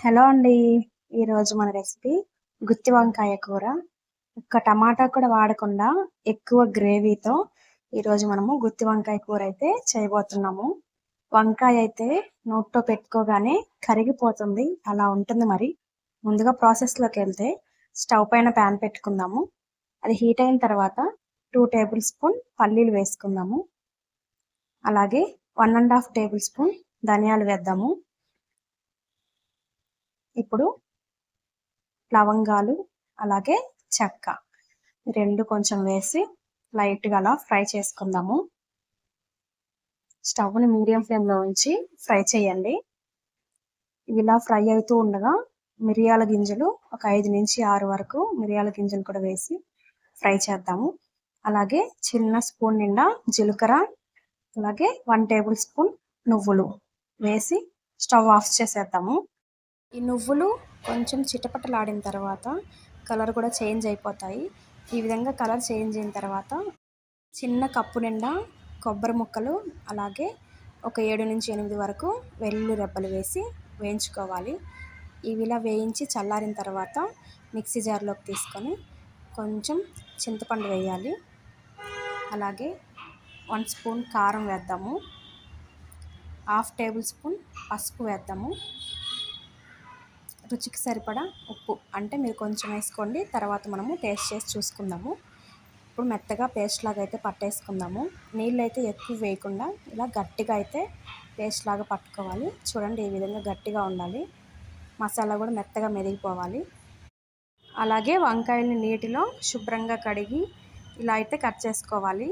Hello అండి. ఈరోజు మన రెసిపీ గుత్తి వంకాయ కూర. ఒక్క టమాటా కూడా వాడకుండా ఎక్కువ గ్రేవీతో ఈరోజు మనము గుత్తి వంకాయ కూర అయితే చేయబోతున్నాము. వంకాయ అయితే నోట్లో పెట్టుకోగానే కరిగిపోతుంది, అలా ఉంటుంది. మరి ముందుగా ప్రాసెస్లోకి వెళ్తే స్టవ్ పైన ప్యాన్ పెట్టుకుందాము. అది హీట్ అయిన తర్వాత 2 టేబుల్ స్పూన్ పల్లీలు వేసుకుందాము. అలాగే 1½ టేబుల్ స్పూన్ ధనియాలు వేద్దాము. ఇప్పుడు లవంగాలు అలాగే చెక్క రెండు కొంచెం వేసి లైట్గా అలా ఫ్రై చేసుకుందాము. స్టవ్ని మీడియం ఫ్లేమ్లో ఉంచి ఫ్రై చేయండి. ఇవి ఇలా ఫ్రై అవుతూ ఉండగా మిరియాల గింజలు ఒక 5 నుంచి 6 వరకు మిరియాల గింజలు కూడా వేసి ఫ్రై చేద్దాము. అలాగే చిన్న స్పూన్ నిండా జీలకర్ర, అలాగే 1 టేబుల్ స్పూన్ నువ్వులు వేసి స్టవ్ ఆఫ్ చేసేద్దాము. ఈ నువ్వులు కొంచెం చిటపటలాడిన తర్వాత కలర్ కూడా చేంజ్ అయిపోతాయి. ఈ విధంగా కలర్ చేంజ్ అయిన తర్వాత చిన్న కప్పు నిండా కొబ్బరి ముక్కలు, అలాగే ఒక 7 నుంచి 8 వరకు వెల్లుల్లి రెబ్బలు వేసి వేయించుకోవాలి. ఇవి ఇలా వేయించి చల్లారిన తర్వాత మిక్సీ జార్లోకి తీసుకొని కొంచెం చింతపండు వేయాలి. అలాగే 1 స్పూన్ కారం వేద్దాము. 1/2 టేబుల్ స్పూన్ పసుపు వేద్దాము. రుచికి సరిపడా ఉప్పు, అంటే మీరు కొంచెం వేసుకోండి, తర్వాత మనము టేస్ట్ చేసి చూసుకుందాము. ఇప్పుడు మెత్తగా పేస్ట్ లాగా అయితే పట్టేసుకుందాము. నీళ్ళు అయితే ఎక్కువ వేయకుండా ఇలా గట్టిగా అయితే పేస్ట్ లాగా పట్టుకోవాలి. చూడండి, ఈ విధంగా గట్టిగా ఉండాలి. మసాలా కూడా మెత్తగా మెదిగిపోవాలి. అలాగే వంకాయలని నీటిలో శుభ్రంగా కడిగి ఇలా అయితే కట్ చేసుకోవాలి.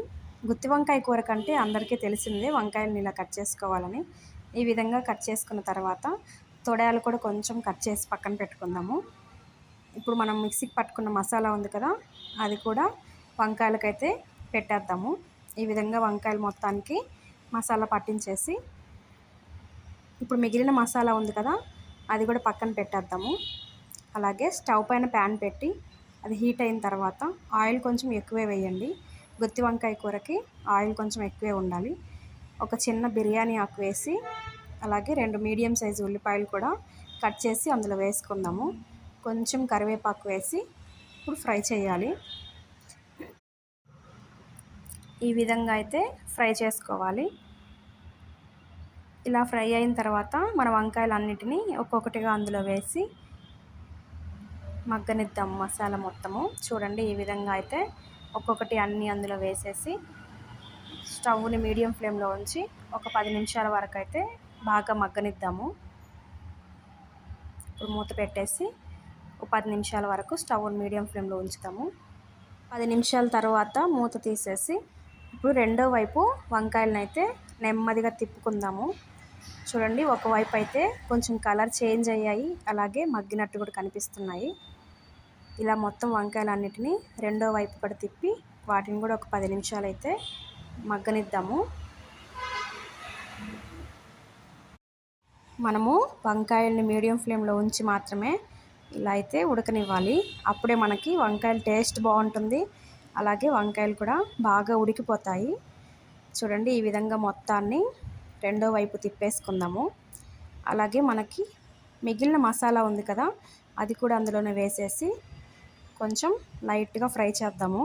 గుత్తి వంకాయ కూర కంటే అందరికీ తెలిసిందే వంకాయలని ఇలా కట్ చేసుకోవాలని. ఈ విధంగా కట్ చేసుకున్న తర్వాత తొడయాలు కూడా కొంచెం కట్ చేసి పక్కన పెట్టుకుందాము. ఇప్పుడు మనం మిక్సీకి పట్టుకున్న మసాలా ఉంది కదా, అది కూడా వంకాయలకైతే పెట్టేద్దాము. ఈ విధంగా వంకాయలు మొత్తానికి మసాలా పట్టించేసి ఇప్పుడు మిగిలిన మసాలా ఉంది కదా, అది కూడా పక్కన పెట్టేద్దాము. అలాగే స్టవ్ పైన ప్యాన్ పెట్టి అది హీట్ అయిన తర్వాత ఆయిల్ కొంచెం ఎక్కువే వేయండి. గుత్తి వంకాయ కూరకి ఆయిల్ కొంచెం ఎక్కువే ఉండాలి. ఒక చిన్న బిర్యానీ ఆకు వేసి అలాగే 2 మీడియం సైజు ఉల్లిపాయలు కూడా కట్ చేసి అందులో వేసుకుందాము. కొంచెం కరివేపాకు వేసి ఇప్పుడు ఫ్రై చేయాలి. ఈ విధంగా అయితే ఫ్రై చేసుకోవాలి. ఇలా ఫ్రై అయిన తర్వాత మన వంకాయలు అన్నిటినీ ఒక్కొక్కటిగా అందులో వేసి మగ్గనిద్దాం మసాలా మొత్తము. చూడండి, ఈ విధంగా అయితే ఒక్కొక్కటి అన్నీ అందులో వేసేసి స్టవ్ని మీడియం ఫ్లేమ్లో ఉంచి ఒక 10 నిమిషాల వరకు అయితే బాగా మగ్గనిద్దాము. ఇప్పుడు మూత పెట్టేసి ఒక 10 నిమిషాల వరకు స్టవ్ని మీడియం ఫ్లేమ్లో ఉంచుతాము. 10 నిమిషాల తర్వాత మూత తీసేసి ఇప్పుడు రెండో వైపు వంకాయలను అయితే నెమ్మదిగా తిప్పుకుందాము. చూడండి, ఒకవైపు అయితే కొంచెం కలర్ చేంజ్ అయ్యాయి, అలాగే మగ్గినట్టు కూడా కనిపిస్తున్నాయి. ఇలా మొత్తం వంకాయలన్నిటినీ రెండో వైపు కూడా తిప్పి వాటిని కూడా ఒక 10 నిమిషాలు అయితే మగ్గనిద్దాము. మనము వంకాయల్ని మీడియం ఫ్లేమ్లో ఉంచి మాత్రమే ఇలా అయితే ఉడకనివ్వాలి. అప్పుడే మనకి వంకాయల టేస్ట్ బాగుంటుంది, అలాగే వంకాయలు కూడా బాగా ఉడికిపోతాయి. చూడండి, ఈ విధంగా మొత్తాన్ని రెండో వైపు తిప్పేసుకుందాము. అలాగే మనకి మిగిలిన మసాలా ఉంది కదా, అది కూడా అందులోనే వేసేసి కొంచెం లైట్గా ఫ్రై చేద్దాము.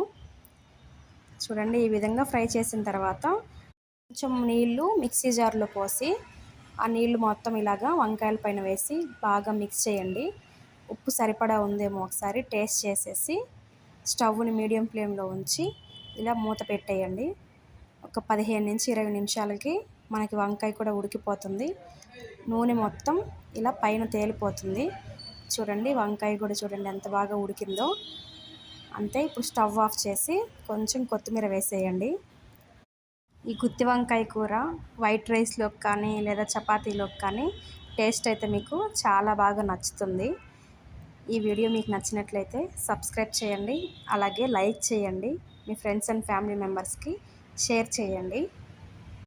చూడండి, ఈ విధంగా ఫ్రై చేసిన తర్వాత కొంచెం నీళ్ళు మిక్సీ జార్లో పోసి ఆ నీళ్ళు మొత్తం ఇలాగా వంకాయల పైన వేసి బాగా మిక్స్ చేయండి. ఉప్పు సరిపడా ఉందేమో ఒకసారి టేస్ట్ చేసేసి స్టవ్ని మీడియం ఫ్లేమ్లో ఉంచి ఇలా మూత పెట్టేయండి. ఒక 15 నుంచి 20 నిమిషాలకి మనకి వంకాయ కూడా ఉడికిపోతుంది. నూనె మొత్తం ఇలా పైన తేలిపోతుంది. చూడండి, వంకాయ కూడా చూడండి ఎంత బాగా ఉడికిందో. అంతే, ఇప్పుడు స్టవ్ ఆఫ్ చేసి కొంచెం కొత్తిమీర వేసేయండి. ఈ గుత్తి వంకాయ కూర వైట్ రైస్లోకి కానీ లేదా చపాతీలోకి కానీ టేస్ట్ అయితే మీకు చాలా బాగా నచ్చుతుంది. ఈ వీడియో మీకు నచ్చినట్లయితే సబ్స్క్రైబ్ చేయండి, అలాగే లైక్ చేయండి, మీ ఫ్రెండ్స్ అండ్ ఫ్యామిలీ మెంబర్స్కి షేర్ చేయండి.